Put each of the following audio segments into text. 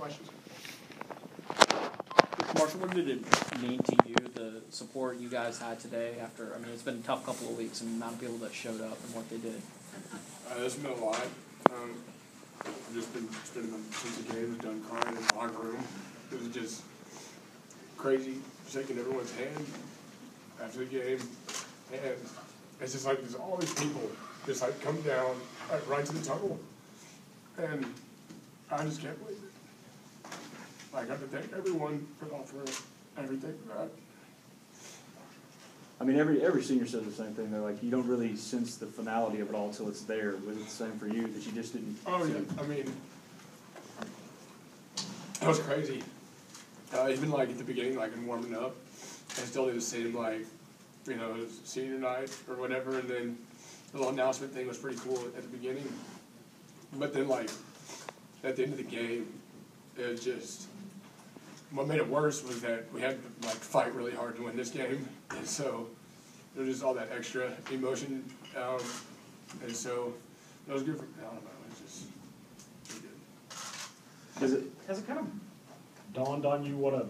questions? Marshall, what did it mean to you, the support you guys had today after, I mean, it's been a tough couple of weeks and the amount of people that showed up and what they did? It's been a lot. I've just been spending since the game was done crying in the locker room. It was just crazy, shaking everyone's hand after the game. And it's just like there's all these people just like come down right to the tunnel. And I just can't believe it. I got to thank everyone for offering everything for that. I mean, every senior says the same thing. They're like, you don't really sense the finality of it all until it's there. Was it the same for you, that you just didn't? Oh, yeah. I mean, that was crazy. Even like at the beginning, like in warming up, I still did the same, like, you know, it was senior night or whatever, and then the little announcement thing was pretty cool at the beginning. But then, like, at the end of the game, it was just, what made it worse was that we had to, like, fight really hard to win this game. And so there was just all that extra emotion. And so it was good for, I don't know, it's just good. Has it kind of dawned on you what a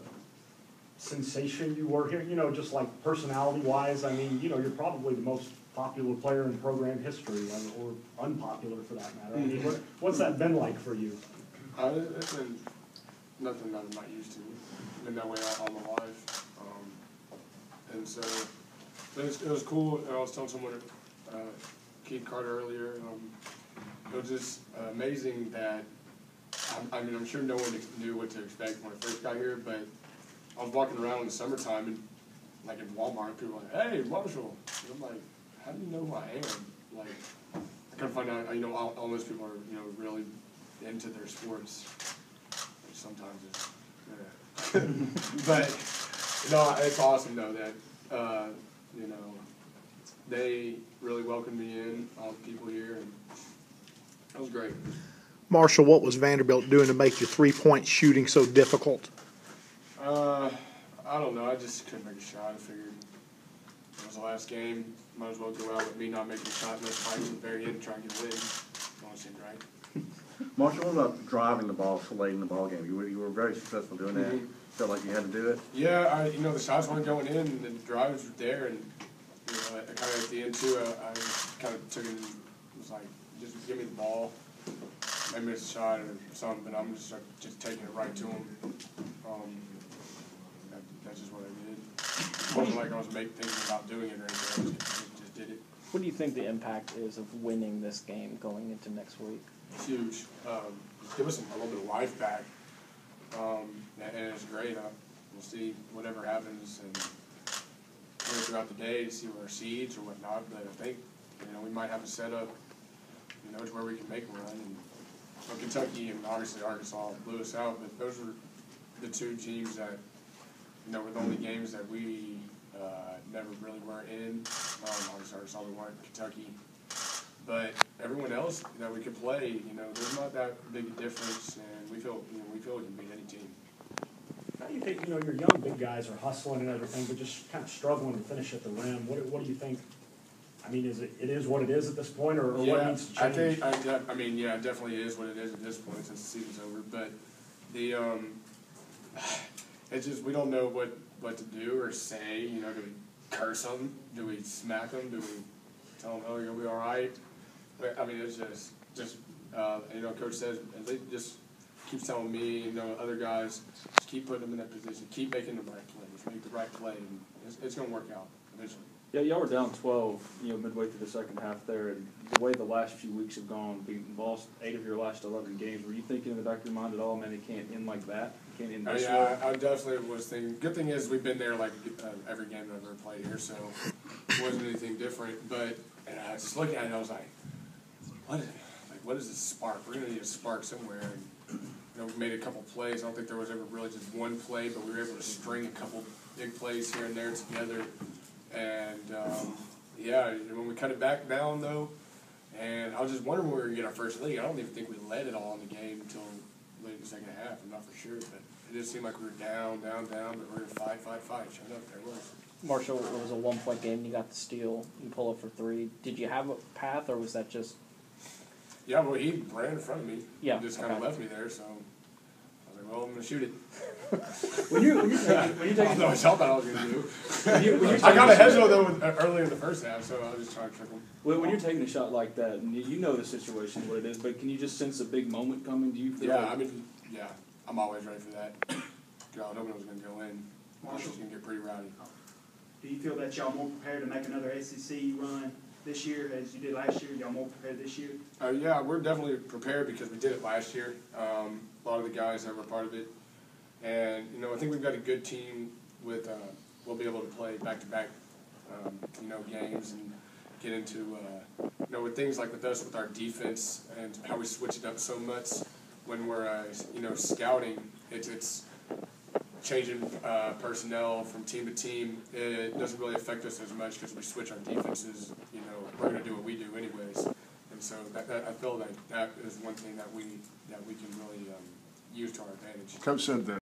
sensation you were here? You know, just like personality-wise, I mean, you know, you're probably the most popular player in program history, or unpopular for that matter. I mean, what's that been like for you? It's been nothing that I'm not used to. It's been that way all my life. And so it was cool. I was telling someone, Keith Carter earlier, it was just amazing that, I mean, I'm sure no one knew what to expect when I first got here, but I was walking around in the summertime and, like, in Walmart, people were like, hey, Marshall. And I'm like, how do you know who I am? Like, I kind of find out, you know, all those people are, you know, really into their sports, which sometimes is, yeah. But, you know, it's awesome, though, that, you know, they really welcomed me in, all the people here, and that was great. Marshall, what was Vanderbilt doing to make your three-point shooting so difficult? I don't know. I just couldn't make a shot. I figured it was the last game. Might as well go out with me not making a shot and let's fight to the very end and try and get a win. Don't seem right. Marshall, what about driving the ball so late in the ball game? You were very successful doing that. Felt like you had to do it? Yeah, you know, the shots weren't going in and the drives were there. And, you know, kind of at the end, too, I kind of took it and was like, just give me the ball. I missed a shot or something, but I'm just taking it right to him. That's just what I did. It wasn't like I was thinking about doing it or anything. I just did it. What do you think the impact is of winning this game going into next week? It's huge. Give us a little bit of life back, and it's great. We'll see whatever happens and throughout the day to see where our seeds or whatnot. But I think, you know, we might have a setup, you know, to where we can make a run. And well, Kentucky and obviously Arkansas blew us out, but those were the two teams that, you know, were the only games that we never really were in. Obviously Arkansas we weren't, Kentucky. But everyone else that we could play, you know, there's not that big a difference, and we feel we can beat any team. How do you think, you know, your young big guys are hustling and everything, but just kind of struggling to finish at the rim? What do you think? I mean, it is what it is at this point, or what needs to change? I mean, yeah, it definitely is what it is at this point since the season's over. But the it's just we don't know what to do or say. You know, do we curse them? Do we smack them? Do we tell them, oh, you're gonna be all right? But, I mean, it's just you know, Coach says, they just keeps telling me, you know, other guys, just keep putting them in that position, keep making the right plays, make the right play, and it's gonna work out eventually. Yeah, y'all were down 12, you know, midway through the second half there, and the way the last few weeks have gone, being lost 8 of your last 11 games, were you thinking in the back of your mind at all, man, it can't end like that? It can't end this way? Yeah, I definitely was thinking. Good thing is we've been there like every game that I've ever played here, so it wasn't anything different. But I was just looking at it, I was like, what is this spark? We're going to need a spark somewhere. And, you know, we made a couple plays. I don't think there was ever really just one play, but we were able to string a couple big plays here and there together. And, yeah, when we cut it back down, though, and I was just wondering when we were going to get our first lead. I don't even think we led it all in the game until late in the second half. I'm not for sure, but it just seemed like we were down, but we were going to fight. Sure enough, there it was. Marshall, it was a 1-point game. You got the steal. You pull up for 3. Did you have a path, or was that just? Yeah, well, he ran in front of me. Yeah. He just kind of left me there, so I was like, well, I'm gonna shoot it. When you're I don't know what y'all thought I was gonna do. when you're I taking got a ahead shot- though early in the first half, so I was just trying to trick them. when you're taking a shot like that, and you know the situation, what it is, but can you just sense a big moment coming? Do you feel Yeah, like I mean, yeah, I'm always ready for that. God, nobody was gonna go in. Marshall's Marshall, gonna get pretty rowdy. do you feel that y'all more prepared to make another SEC run this year as you did last year? Y'all more prepared this year? Yeah, we're definitely prepared because we did it last year. A lot of the guys that were part of it, and I think we've got a good team. With we'll be able to play back-to-back, games and get into with things like with us with our defense and how we switch it up so much when we're scouting. It's changing personnel from team to team. It doesn't really affect us as much because we switch our defenses. We're going to do what we do anyways, and so that I feel like that is one thing that we can really use to our advantage. Coach said that